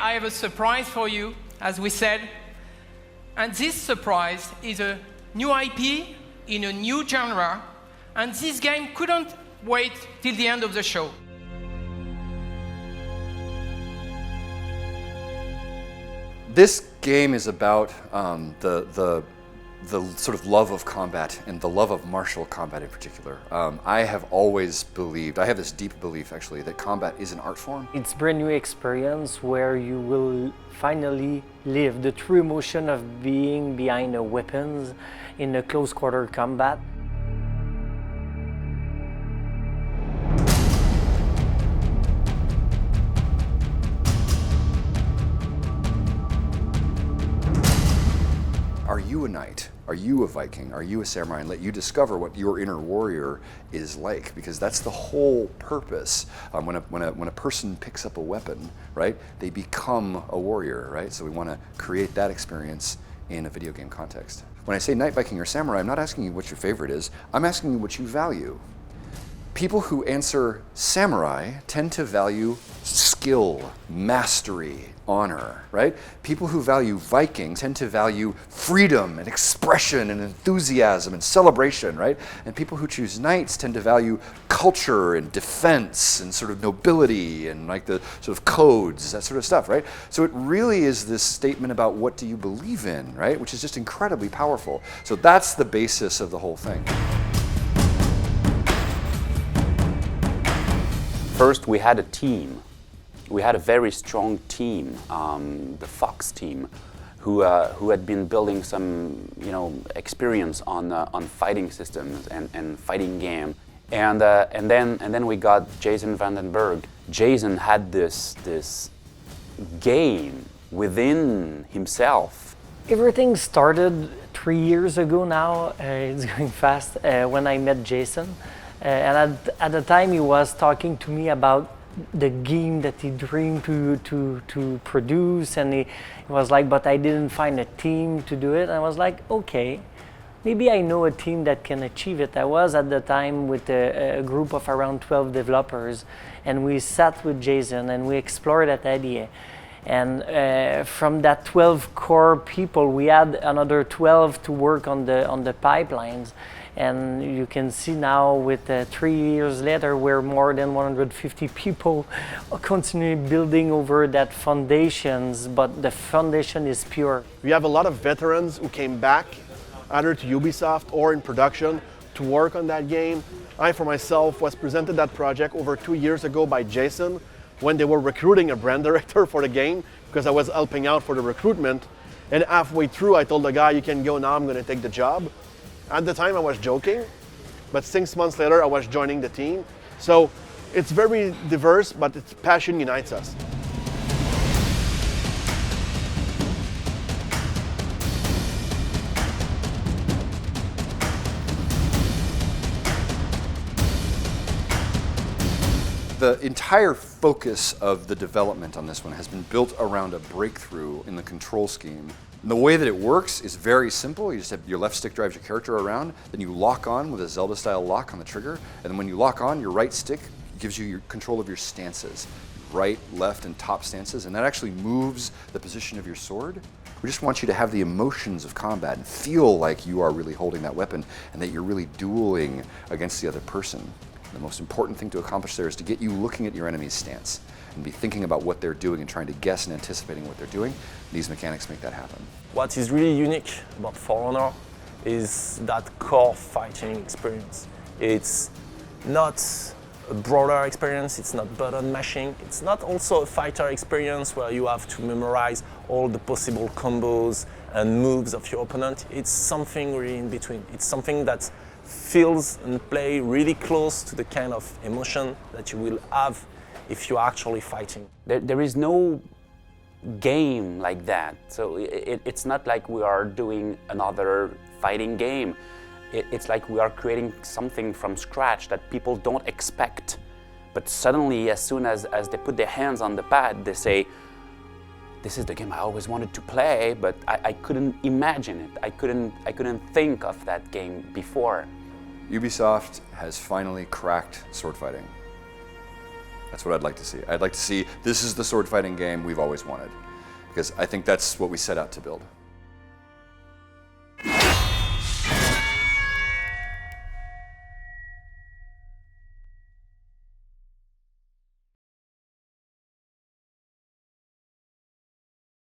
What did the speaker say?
I have a surprise for you, as we said. And this surprise is a new IP in a new genre, and this game couldn't wait till the end of the show. This game is about the sort of love of combat and the love of martial combat in particular. I have always believed, I have this deep belief actually, that combat is an art form. It's a brand new experience where you will finally live the true emotion of being behind the weapons in a close quarter combat. Are you a knight? Are you a Viking? Are you a samurai? And let you discover what your inner warrior is like, because that's the whole purpose. When a person picks up a weapon, right, they become a warrior, right? So we want to create that experience in a video game context. When I say knight, Viking, or samurai, I'm not asking you what your favorite is. I'm asking you what you value. People who answer samurai tend to value skill, mastery, honor, right? People who value Viking tend to value freedom and expression and enthusiasm and celebration, right? And people who choose knights tend to value culture and defense and sort of nobility and like the sort of codes, that sort of stuff, right? So it really is this statement about what do you believe in, right? Which is just incredibly powerful. So that's the basis of the whole thing. First, we had a team. We had a very strong team, the Fox team, who had been building some, experience on fighting systems and fighting game. And then we got Jason Vandenberg. Jason had this game within himself. Everything started 3 years ago now. It's going fast. When I met Jason, and at the time he was talking to me about the game that he dreamed to produce, and he was like, but I didn't find a team to do it. And I was like, okay, maybe I know a team that can achieve it. I was at the time with a group of around 12 developers, and we sat with Jason and we explored that idea. And from that 12 core people, we had another 12 to work on the pipelines. And you can see now with 3 years later, we're more than 150 people continuing building over that foundations, but the foundation is pure. We have a lot of veterans who came back either to Ubisoft or in production to work on that game. I, for myself, was presented that project over 2 years ago by Jason when they were recruiting a brand director for the game, because I was helping out for the recruitment. And halfway through, I told the guy, you can go now, I'm going to take the job. At the time I was joking, but 6 months later I was joining the team. So it's very diverse, but its passion unites us. The entire focus of the development on this one has been built around a breakthrough in the control scheme. And the way that it works is very simple. You just have your left stick drives your character around, then you lock on with a Zelda-style lock on the trigger, and then when you lock on, your right stick gives you your control of your stances. Right, left, and top stances, and that actually moves the position of your sword. We just want you to have the emotions of combat and feel like you are really holding that weapon and that you're really dueling against the other person. The most important thing to accomplish there is to get you looking at your enemy's stance and be thinking about what they're doing and trying to guess and anticipating what they're doing. These mechanics make that happen. What is really unique about For Honor is that core fighting experience. It's not a broader experience, it's not button mashing, it's not also a fighter experience where you have to memorize all the possible combos and moves of your opponent. It's something really in between. It's something that feels and play really close to the kind of emotion that you will have if you're actually fighting. There is no game like that. So it's not like we are doing another fighting game. It's like we are creating something from scratch that people don't expect. But suddenly, as soon as they put their hands on the pad, they say, this is the game I always wanted to play, but I couldn't imagine it. I couldn't think of that game before. Ubisoft has finally cracked sword fighting. That's what I'd like to see. I'd like to see this is the sword fighting game we've always wanted, because I think that's what we set out to build.